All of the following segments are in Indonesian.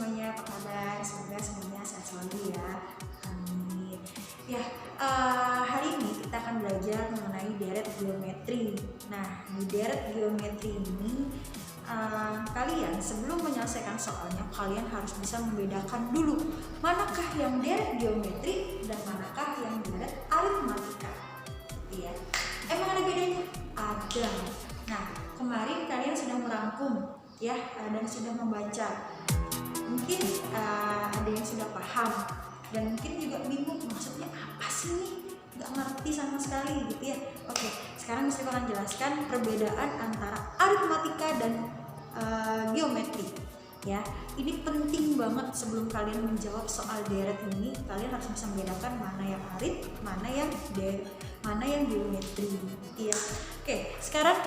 semuanya, apa kabar? Semoga semuanya sehat selalu ya. Amin. Ya, hari ini kita akan belajar mengenai deret geometri. Nah, di deret geometri ini kalian sebelum menyelesaikan soalnya, kalian harus bisa membedakan dulu manakah yang deret geometri dan manakah yang deret aritmatika. Iya. Emang ada bedanya? Ada. Nah, kemarin kalian sudah merangkum ya dan sudah membaca. Mungkin ada yang sudah paham dan mungkin juga bingung maksudnya apa sih nih, nggak ngerti sama sekali gitu ya. Oke, sekarang saya akan jelaskan perbedaan antara aritmatika dan geometri ya. Ini penting banget sebelum kalian menjawab soal deret ini, kalian harus bisa membedakan mana yang arit, mana yang geometri ya. Oke, sekarang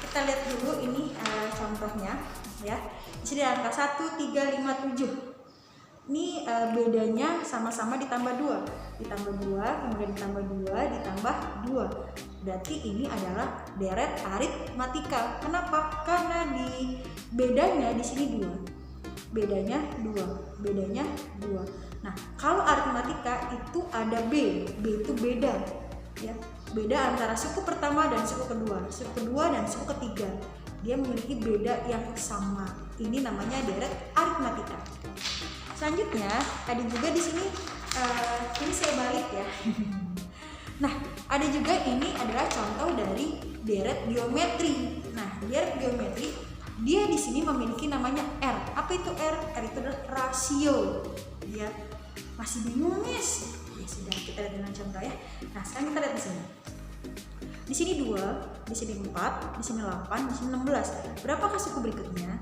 kita lihat dulu ini contohnya ya. Di sini ada angka 1, 3, 5, 7. Ini bedanya sama-sama ditambah 2. Ditambah 2, kemudian ditambah 2, ditambah 2. Berarti ini adalah deret aritmatika. Kenapa? Karena di bedanya di sini 2. Bedanya 2. Nah, kalau aritmatika itu ada B. B itu beda ya. Beda antara suku pertama dan suku kedua, suku kedua dan suku ketiga. Dia memiliki beda yang sama. Ini namanya deret aritmatika. Selanjutnya ada juga di sini, ini saya balik ya. Nah, ada juga ini adalah contoh dari deret geometri. Nah, deret geometri dia di sini memiliki namanya R. Apa itu R? R itu adalah rasio. Ya, masih bingung Miss? Ya sudah, kita lihat dengan contoh ya. Nah, sekarang kita lihat di sini. Di sini 2, di sini 4, di sini 8, di sini 16. Berapakah suku berikutnya?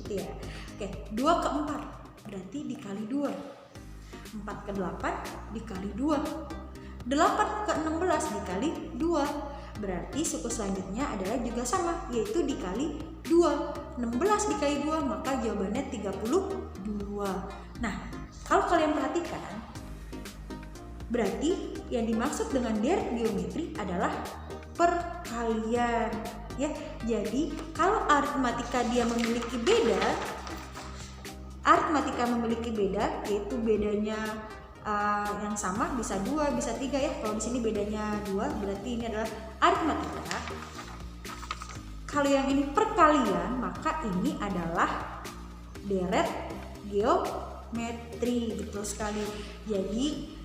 Gitu ya. Oke, 2 ke 4 berarti dikali 2. 4 ke 8 dikali 2. 8 ke 16 dikali 2. Berarti suku selanjutnya adalah juga sama, yaitu dikali 2. 16 dikali 2 maka jawabannya 32. Nah, kalau kalian perhatikan, berarti yang dimaksud dengan deret geometri adalah perkalian ya. Jadi kalau aritmatika dia memiliki beda, yaitu bedanya yang sama bisa 2, bisa 3 ya. Kalau di sini bedanya 2 berarti ini adalah aritmatika. Kalau yang ini perkalian maka ini adalah deret geometri. Betul sekali. Jadi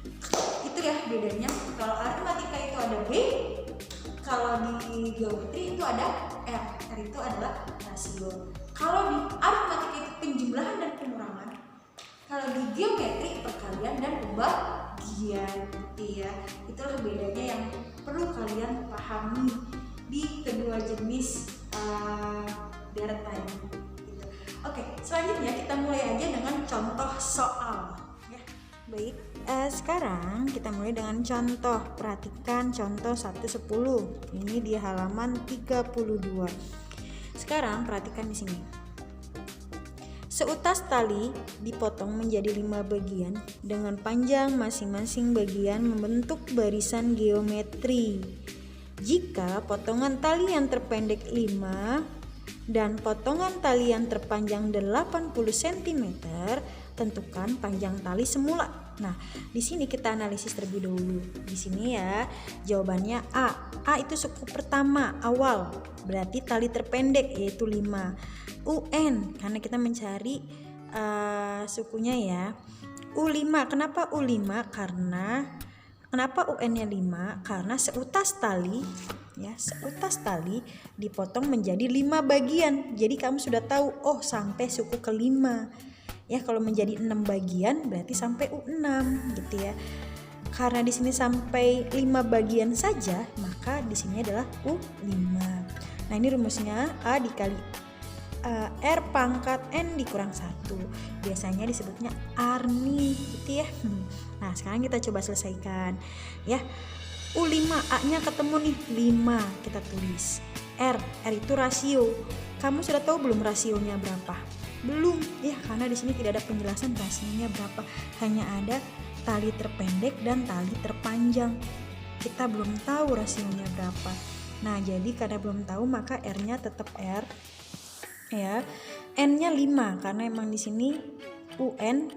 itu ya bedanya. Kalau aritmatika itu ada B, kalau di geometri itu ada R. R itu adalah rasio. Kalau di aritmatika itu penjumlahan dan pengurangan. Kalau di geometri perkalian dan pembagian gitu ya. Itulah bedanya yang perlu kalian pahami di kedua jenis deret tadi gitu. Oke, selanjutnya kita mulai aja dengan contoh soal ya. Baik, sekarang kita mulai dengan contoh. Perhatikan contoh 1-10. Ini di halaman 32. Sekarang perhatikan di sini. Seutas tali dipotong menjadi 5 bagian dengan panjang masing-masing bagian membentuk barisan geometri. Jika potongan tali yang terpendek 5 dan potongan tali yang terpanjang 80 cm, tentukan panjang tali semula. Nah, di sini kita analisis terlebih dahulu. Di sini ya, jawabannya A. A itu suku pertama awal, berarti tali terpendek yaitu 5. UN karena kita mencari sukunya ya. U5. Kenapa U5? Kenapa UN-nya 5? Karena seutas tali ya, seutas tali dipotong menjadi 5 bagian. Jadi kamu sudah tahu, oh sampai suku kelima. Ya, kalau menjadi 6 bagian berarti sampai U6 gitu ya. Karena di sini sampai 5 bagian saja, maka di sini adalah U5. Nah, ini rumusnya A dikali R pangkat N dikurang 1. Biasanya disebutnya Arni gitu ya. Nah, sekarang kita coba selesaikan ya. U5 A-nya ketemu nih 5, kita tulis. R itu rasio. Kamu sudah tahu belum rasionya berapa? Belum ya, karena di sini tidak ada penjelasan rasionya berapa. Hanya ada tali terpendek dan tali terpanjang. Kita belum tahu rasionya berapa. Nah, jadi karena belum tahu maka R-nya tetap R ya. N-nya 5 karena emang di sini UN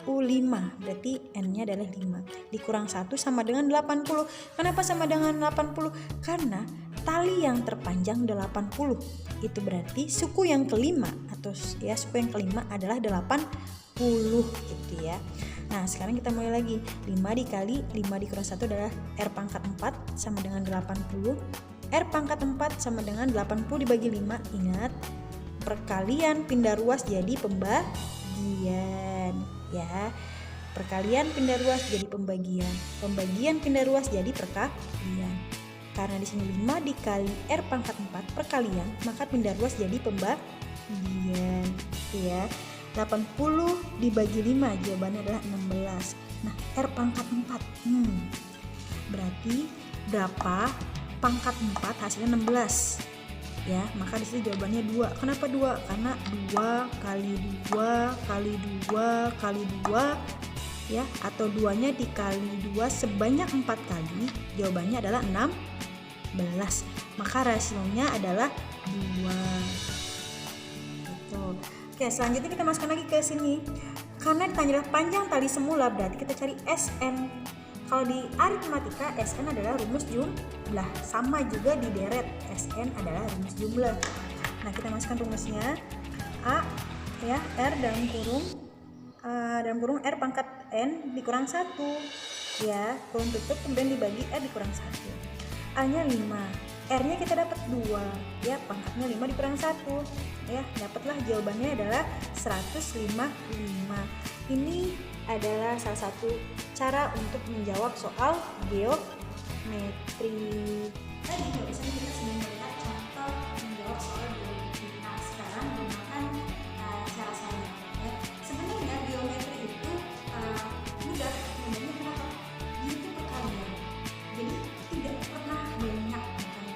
U5, berarti N-nya adalah 5 dikurang 1 sama dengan 80. Kenapa sama dengan 80? Karena tali yang terpanjang 80, itu berarti suku yang kelima atau ya suku yang kelima adalah 80 gitu ya. Nah sekarang kita mulai lagi. 5 dikali 5 dikurang 1 adalah R pangkat 4 sama dengan 80. R pangkat 4 sama dengan 80 dibagi 5. Ingat, perkalian pindah ruas jadi pembagian ya. Perkalian pindah ruas jadi pembagian. Pembagian pindah ruas jadi perkalian. Karena di sini 5 dikali R pangkat 4 perkalian, maka pindah ruas jadi pembagian ya. 80 dibagi 5 jawabannya adalah 16. Nah, R pangkat 4. Berarti berapa pangkat 4 hasilnya 16. Ya, maka di sini jawabannya 2. Kenapa 2? Karena 2 kali 2 kali 2 kali 2 ya, atau 2-nya dikali 2 sebanyak 4 kali, jawabannya adalah 16. Maka rasionya adalah 2. Gitu. Oke, selanjutnya kita masukkan lagi ke sini. Karena ditanya panjang tali semula, berarti kita cari SN. Kalau di aritmatika, SN adalah rumus jumlah. Sama juga di deret, SN adalah rumus jumlah. Nah, kita masukkan rumusnya. A ya, R dalam kurung R pangkat N dikurang 1 ya, kurung tutup kemudian dibagi R dikurang 1. A nya 5, R nya kita dapat 2 ya, pangkatnya 5 dikurang 1 ya, dapatlah jawabannya adalah 155. Ini adalah salah satu cara untuk menjawab soal geometri. Tadi biasanya kita sudah melihat contoh menjawab soal geometri. Nah, sekarang menggunakan cara saya ya. Sebenarnya geometri itu mudah. Sebenarnya kenapa? Dia itu perkalian. Jadi tidak pernah banyak ditanya.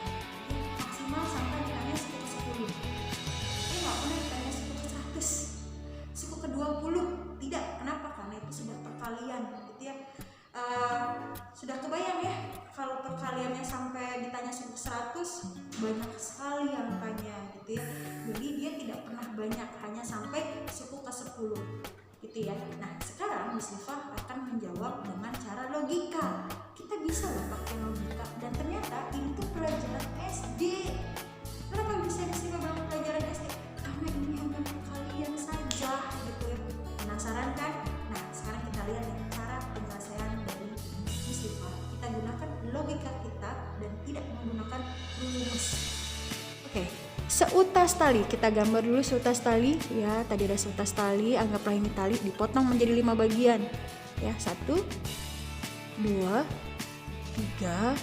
Maksimal sampai ditanya suku ke 10. Dia nggak pernah ditanya suku ke 100, suku ke 20. Tidak. Kenapa? Karena itu sudah perkalian gitu ya. Sudah kebayang ya, kalau perkaliannya sampai ditanya suku 100, banyak sekali yang tanya gitu ya. Jadi dia tidak pernah banyak, hanya sampai suku ke 10 gitu ya. Nah, sekarang Miss Liva akan menjawab dengan cara logika. Kita bisa loh pakai logika, dan ternyata ini tuh pelajaran SD. Kenapa bisa Miss Liva bilang pelajaran SD? Karena ini hanya perkalian saja gitu ya. Penasaran kan? Nah, sekarang kita lihat ya cara penyelesaian dari Miss Liva. Kita gunakan logika kita dan tidak menggunakan rumus. Oke, seutas tali, kita gambar dulu seutas tali ya. Tadi ada seutas tali, anggaplah ini tali dipotong menjadi 5 bagian ya. 1 2 3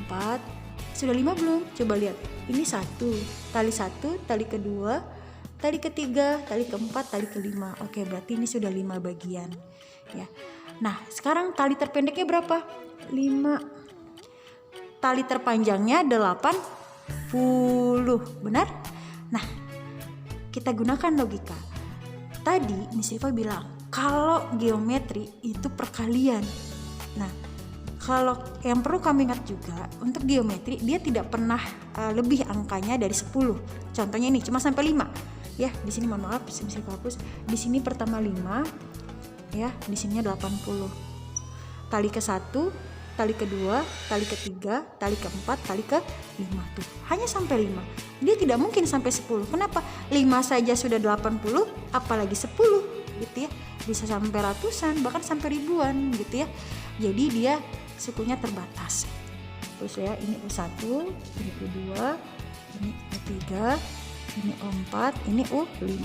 4. Sudah 5 belum? Coba lihat. Ini 1, tali kedua, tali ketiga, tali keempat, tali kelima. Oke, berarti ini sudah 5 bagian ya. Nah, sekarang tali terpendeknya berapa? 5. Tali terpanjangnya 80, benar? Nah, kita gunakan logika. Tadi Miss Liva bilang kalau geometri itu perkalian. Nah, kalau yang perlu kami ingat juga, untuk geometri dia tidak pernah lebih angkanya dari 10. Contohnya ini cuma sampai 5. Ya, di sini mohon maaf, Miss Liva hapus. Di sini pertama 5 ya, di sininya 80. Tali ke-1, tali kedua, tali ketiga, tali keempat, tali ke-5 tuh. Hanya sampai 5. Dia tidak mungkin sampai 10. Kenapa? 5 saja sudah 80, apalagi 10 gitu ya. Bisa sampai ratusan, bahkan sampai ribuan gitu ya. Jadi dia sukunya terbatas. Terus ya, ini U1, ini U2, ini U3, ini U4, ini U5.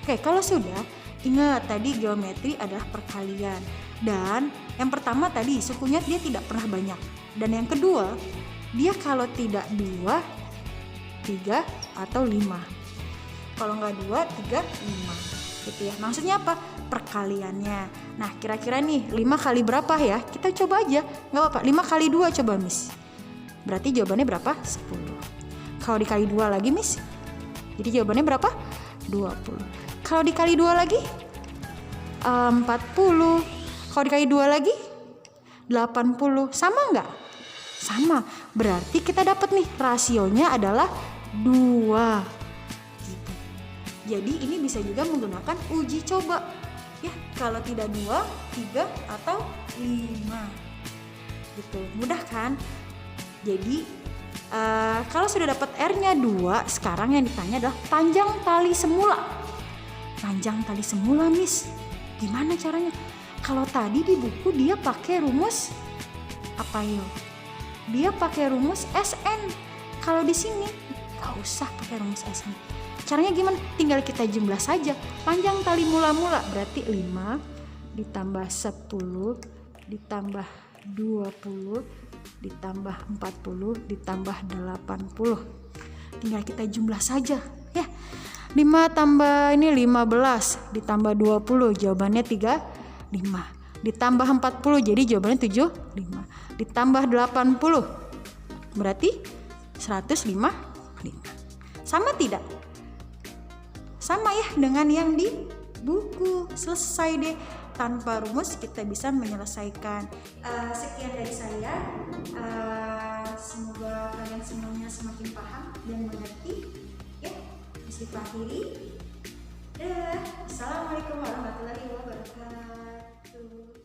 Oke, kalau sudah, ingat tadi geometri adalah perkalian. Dan yang pertama tadi sukunya dia tidak pernah banyak. Dan yang kedua, dia kalau tidak 2, 3, atau 5. Kalau nggak 2, 3, 5 gitu ya. Maksudnya apa? Perkaliannya. Nah, kira-kira nih 5 kali berapa ya? Kita coba aja, nggak apa-apa. 5 kali 2 coba Miss. Berarti jawabannya berapa? 10. Kalau dikali 2 lagi Miss, jadi jawabannya berapa? 20. Kalau dikali 2 lagi 40. Kalau dikali 2 lagi 80. Sama nggak? Sama. Berarti kita dapat nih rasionya adalah 2 Jadi ini bisa juga menggunakan uji coba. Ya, kalau tidak 2, 3 atau 5. Gitu. Mudah kan? Jadi kalau sudah dapat R-nya 2, sekarang yang ditanya adalah panjang tali semula. Panjang tali semula, Miss. Gimana caranya? Kalau tadi di buku dia pakai rumus apa yuk? Dia pakai rumus SN. Kalau di sini gak usah pakai rumus SN. Caranya gimana? Tinggal kita jumlah saja. Panjang tali mula-mula berarti 5 ditambah 10 ditambah 20 ditambah 40 ditambah 80. Tinggal kita jumlah saja ya. 5 tambah ini 15 ditambah 20 jawabannya 35. Ditambah 40 jadi jawabannya 75. Ditambah 80 berarti 155. Sama tidak? Sama ya dengan yang di buku. Selesai deh. Tanpa rumus kita bisa menyelesaikan. Sekian dari saya. Semoga kalian semuanya semakin paham dan mengerti. Ya, bisa akhiri. Assalamualaikum warahmatullahi wabarakatuh.